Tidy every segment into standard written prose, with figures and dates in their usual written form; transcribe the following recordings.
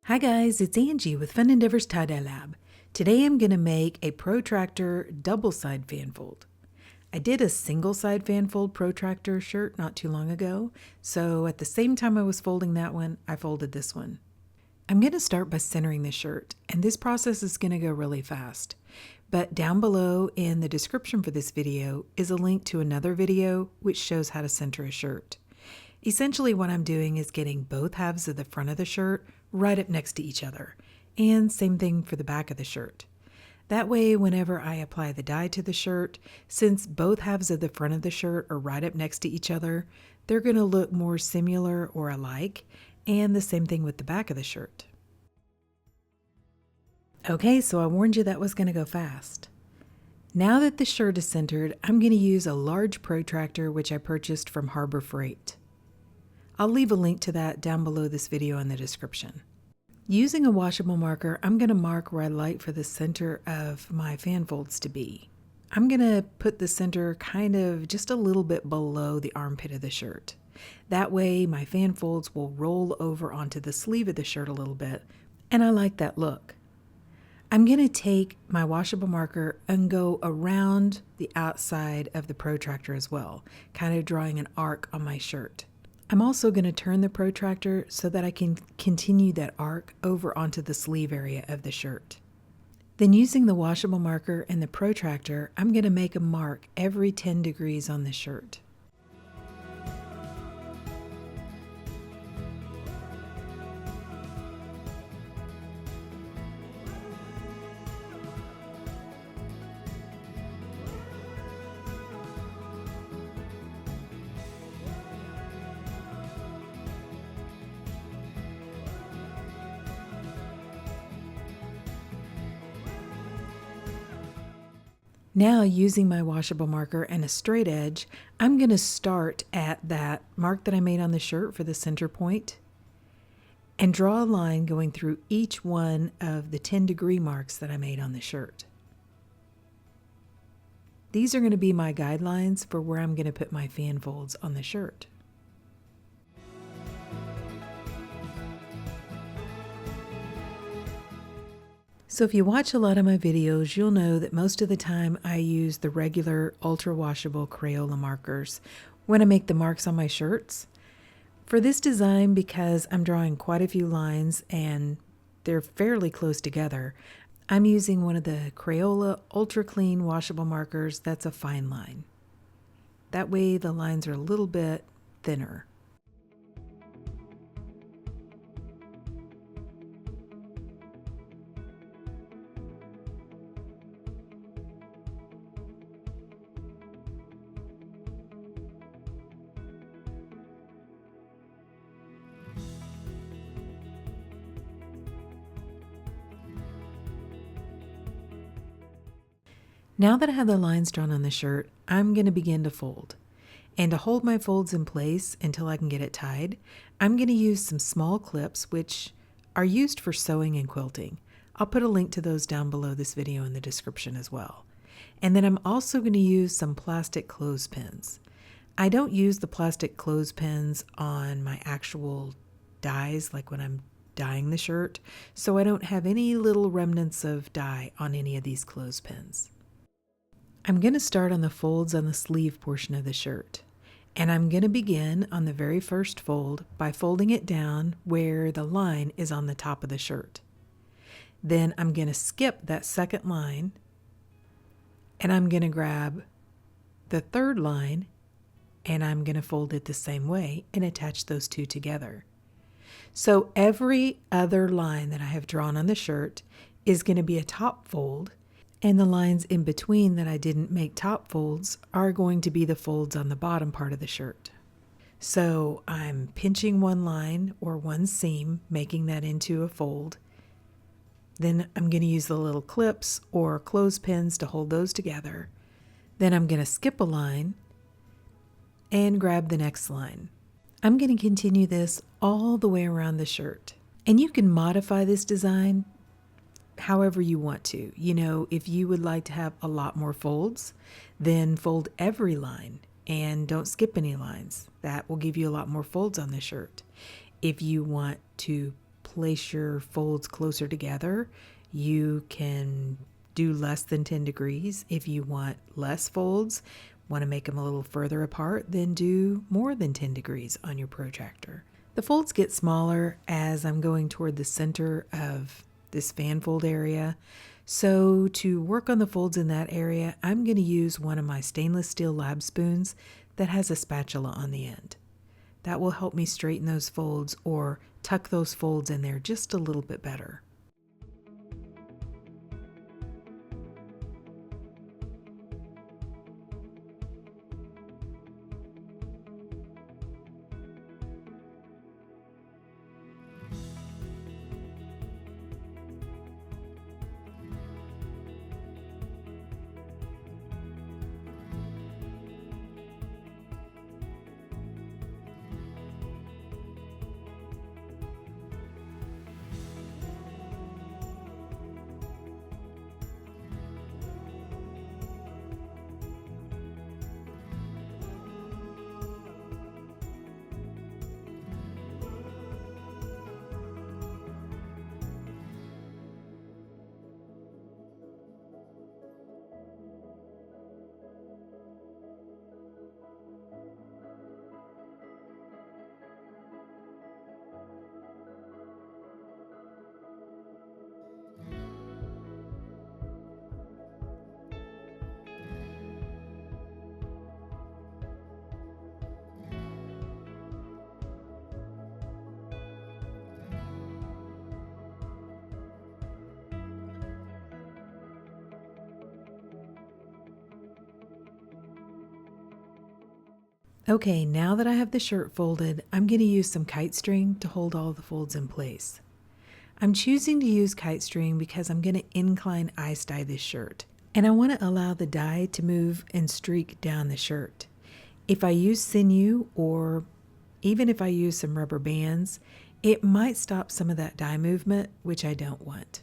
Hi guys, it's Angie with Fun Endeavors Tie-Dye Lab. Today I'm going to make a Protractor double-side fanfold. I did a single-side fanfold Protractor shirt not too long ago, so at the same time I was folding that one, I folded this one. I'm going to start by centering the shirt, and this process is going to go really fast. But down below in the description for this video is a link to another video which shows how to center a shirt. Essentially what I'm doing is getting both halves of the front of the shirt right up next to each other, and same thing for the back of the shirt. That way, whenever I apply the dye to the shirt, since both halves of the front of the shirt are right up next to each other, they're going to look more similar or alike, and the same thing with the back of the shirt. Okay, so I warned you that was going to go fast. Now that the shirt is centered, I'm going to use a large protractor which I purchased from Harbor Freight. I'll leave a link to that down below this video in the description. Using a washable marker, I'm going to mark where I'd like for the center of my fan folds to be. I'm going to put the center kind of just a little bit below the armpit of the shirt. That way my fan folds will roll over onto the sleeve of the shirt a little bit, and I like that look. I'm going to take my washable marker and go around the outside of the protractor as well, kind of drawing an arc on my shirt. I'm also going to turn the protractor so that I can continue that arc over onto the sleeve area of the shirt. Then using the washable marker and the protractor, I'm going to make a mark every 10 degrees on the shirt. Now, using my washable marker and a straight edge, I'm going to start at that mark that I made on the shirt for the center point and draw a line going through each one of the 10-degree marks that I made on the shirt. These are going to be my guidelines for where I'm going to put my fan folds on the shirt. So if you watch a lot of my videos, you'll know that most of the time I use the regular ultra washable Crayola markers when I make the marks on my shirts. For this design, because I'm drawing quite a few lines and they're fairly close together, I'm using one of the Crayola Ultra Clean washable markers that's a fine line. That way the lines are a little bit thinner. Now that I have the lines drawn on the shirt, I'm going to begin to fold. And to hold my folds in place until I can get it tied, I'm going to use some small clips which are used for sewing and quilting. I'll put a link to those down below this video in the description as well. And then I'm also going to use some plastic clothespins. I don't use the plastic clothespins on my actual dies, like when I'm dyeing the shirt, so I don't have any little remnants of dye on any of these clothespins. I'm going to start on the folds on the sleeve portion of the shirt, and I'm going to begin on the very first fold by folding it down where the line is on the top of the shirt. Then I'm going to skip that second line, and I'm going to grab the third line, and I'm going to fold it the same way and attach those two together. So every other line that I have drawn on the shirt is going to be a top fold, and the lines in between that I didn't make top folds are going to be the folds on the bottom part of the shirt. So I'm pinching one line or one seam, making that into a fold. Then I'm going to use the little clips or clothespins to hold those together. Then I'm going to skip a line and grab the next line. I'm going to continue this all the way around the shirt. And you can modify this design however you want to. You know, if you would like to have a lot more folds, then fold every line and don't skip any lines. That will give you a lot more folds on the shirt. If you want to place your folds closer together, you can do less than 10 degrees. If you want less folds, want to make them a little further apart, then do more than 10 degrees on your protractor. The folds get smaller as I'm going toward the center of this fan fold area. So to work on the folds in that area, I'm going to use one of my stainless steel lab spoons that has a spatula on the end. That will help me straighten those folds or tuck those folds in there just a little bit better. Okay, now that I have the shirt folded, I'm going to use some kite string to hold all the folds in place. I'm choosing to use kite string because I'm going to incline ice dye this shirt, and I want to allow the dye to move and streak down the shirt. If I use sinew, or even if I use some rubber bands, it might stop some of that dye movement, which I don't want.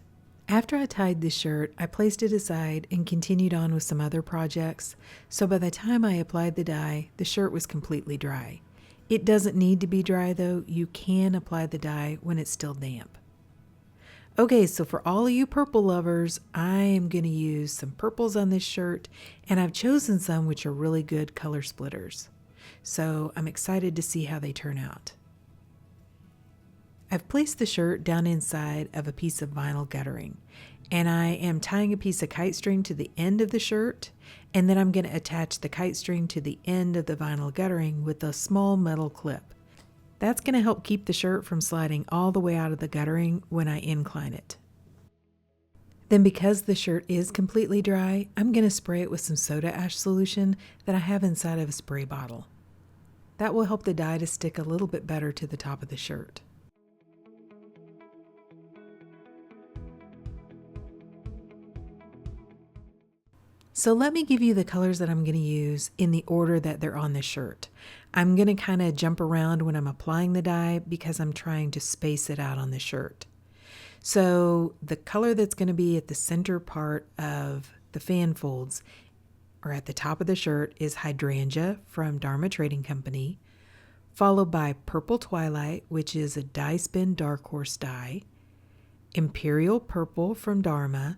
After I tied the shirt, I placed it aside and continued on with some other projects, so by the time I applied the dye, the shirt was completely dry. It doesn't need to be dry though. You can apply the dye when it's still damp. Okay, so for all of you purple lovers, I am going to use some purples on this shirt, and I've chosen some which are really good color splitters. So I'm excited to see how they turn out. I've placed the shirt down inside of a piece of vinyl guttering, and I am tying a piece of kite string to the end of the shirt, and then I'm going to attach the kite string to the end of the vinyl guttering with a small metal clip. That's going to help keep the shirt from sliding all the way out of the guttering when I incline it. Then, because the shirt is completely dry, I'm going to spray it with some soda ash solution that I have inside of a spray bottle. That will help the dye to stick a little bit better to the top of the shirt. So let me give you the colors that I'm going to use in the order that they're on the shirt. I'm going to kind of jump around when I'm applying the dye because I'm trying to space it out on the shirt. So the color that's going to be at the center part of the fan folds, or at the top of the shirt, is Hydrangea from Dharma Trading Company, followed by Purple Twilight, which is a dye spin dark horse dye, Imperial Purple from Dharma,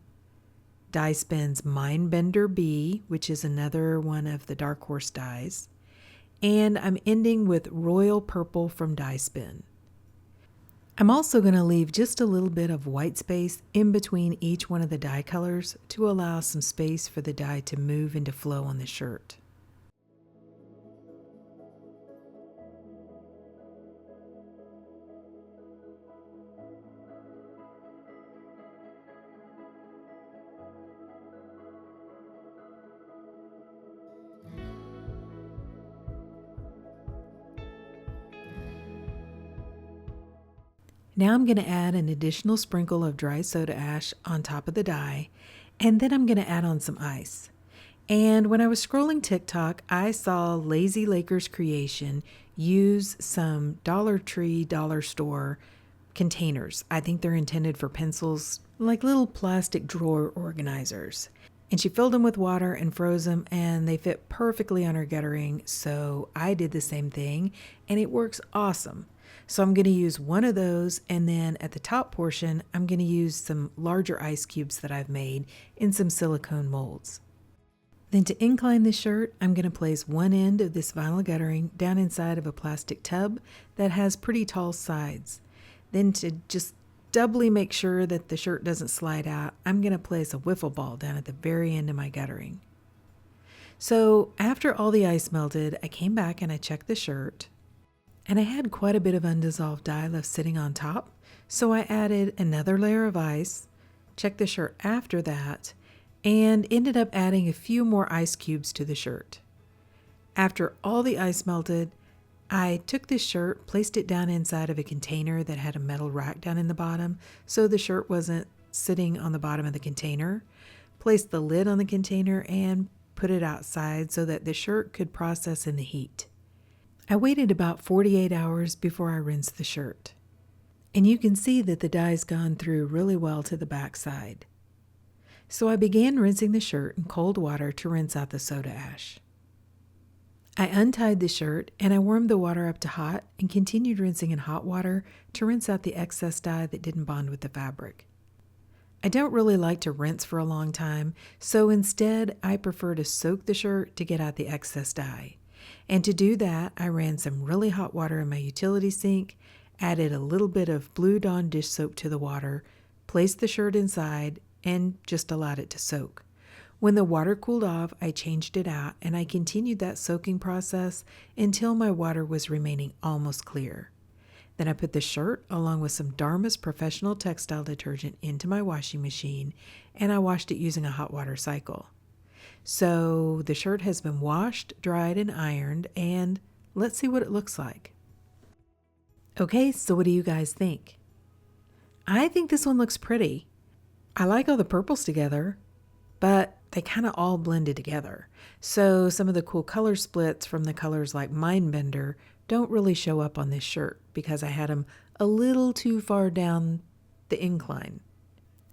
Dye Spin's Mindbender B, which is another one of the dark horse dyes, and I'm ending with Royal Purple from Dye Spin. I'm also going to leave just a little bit of white space in between each one of the dye colors to allow some space for the dye to move and to flow on the shirt. Now I'm going to add an additional sprinkle of dry soda ash on top of the dye, and then I'm going to add on some ice. And when I was scrolling TikTok, I saw Lazy Lakers Creation use some Dollar Tree, dollar store containers. I think they're intended for pencils, like little plastic drawer organizers. And she filled them with water and froze them, and they fit perfectly on her guttering, so I did the same thing, and it works awesome. So I'm going to use one of those, and then at the top portion, I'm going to use some larger ice cubes that I've made in some silicone molds. Then to incline the shirt, I'm going to place one end of this vinyl guttering down inside of a plastic tub that has pretty tall sides. Then to just doubly make sure that the shirt doesn't slide out, I'm going to place a wiffle ball down at the very end of my guttering. So after all the ice melted, I came back and I checked the shirt, and I had quite a bit of undissolved dye left sitting on top. So I added another layer of ice, checked the shirt after that, and ended up adding a few more ice cubes to the shirt. After all the ice melted, I took this shirt, placed it down inside of a container that had a metal rack down in the bottom, so the shirt wasn't sitting on the bottom of the container, placed the lid on the container, and put it outside so that the shirt could process in the heat. I waited about 48 hours before I rinsed the shirt. And you can see that the dye's gone through really well to the back side. So I began rinsing the shirt in cold water to rinse out the soda ash. I untied the shirt and I warmed the water up to hot and continued rinsing in hot water to rinse out the excess dye that didn't bond with the fabric. I don't really like to rinse for a long time, so instead I prefer to soak the shirt to get out the excess dye. And to do that, I ran some really hot water in my utility sink, added a little bit of Blue Dawn dish soap to the water, placed the shirt inside, and just allowed it to soak. When the water cooled off, I changed it out, and I continued that soaking process until my water was remaining almost clear. Then I put the shirt along with some Dharma's professional textile detergent into my washing machine, and I washed it using a hot water cycle. So the shirt has been washed, dried, and ironed, and let's see what it looks like. Okay, so what do you guys think? I think this one looks pretty. I like all the purples together, but they kind of all blended together. So some of the cool color splits from the colors like Mindbender don't really show up on this shirt because I had them a little too far down the incline.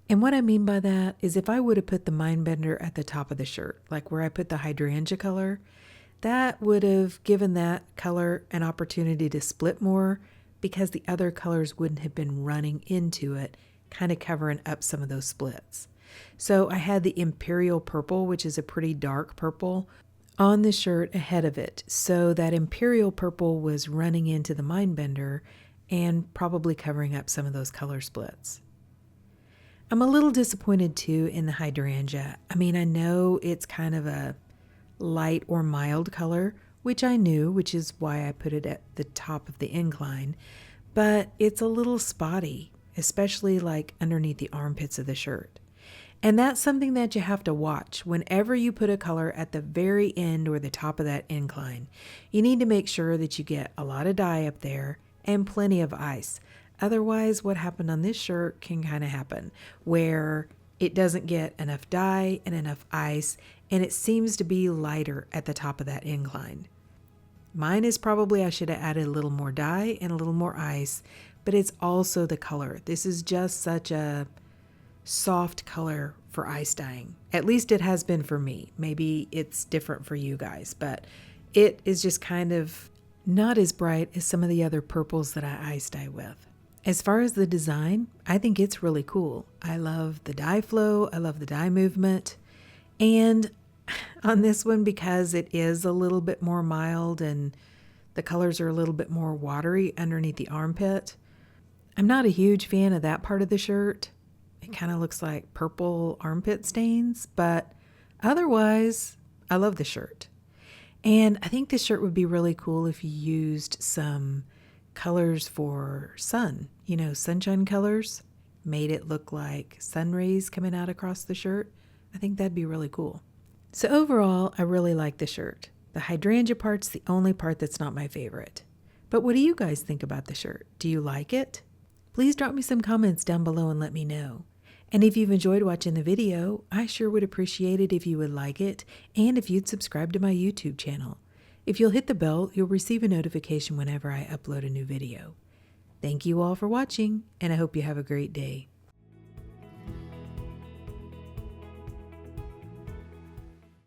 And what I mean by that is if I would have put the Mindbender at the top of the shirt, like where I put the hydrangea color, that would have given that color an opportunity to split more because the other colors wouldn't have been running into it, kind of covering up some of those splits. So I had the Imperial Purple, which is a pretty dark purple, on the shirt ahead of it. So that Imperial Purple was running into the Mindbender and probably covering up some of those color splits. I'm a little disappointed too in the hydrangea. I mean, I know it's kind of a light or mild color, which I knew, which is why I put it at the top of the incline, but it's a little spotty, especially like underneath the armpits of the shirt. And that's something that you have to watch whenever you put a color at the very end or the top of that incline. You need to make sure that you get a lot of dye up there and plenty of ice. Otherwise, what happened on this shirt can kind of happen where it doesn't get enough dye and enough ice, and it seems to be lighter at the top of that incline. Mine is probably I should have added a little more dye and a little more ice, but it's also the color. This is just such a soft color for ice dyeing. At least it has been for me. Maybe it's different for you guys, but it is just kind of not as bright as some of the other purples that I ice dye with. As far as the design, I think it's really cool. I love the dye flow. I love the dye movement. And on this one, because it is a little bit more mild and the colors are a little bit more watery underneath the armpit, I'm not a huge fan of that part of the shirt. It kind of looks like purple armpit stains, but otherwise, I love the shirt. And I think this shirt would be really cool if you used some colors for sun, sunshine colors, made it look like sun rays coming out across the shirt. I think that'd be really cool. So overall, I really like the shirt. The hydrangea part's the only part that's not my favorite. But what do you guys think about the shirt? Do you like it? Please drop me some comments down below and let me know. And if you've enjoyed watching the video, I sure would appreciate it if you would like it and if you'd subscribe to my YouTube channel. If you'll hit the bell, you'll receive a notification whenever I upload a new video. Thank you all for watching, and I hope you have a great day.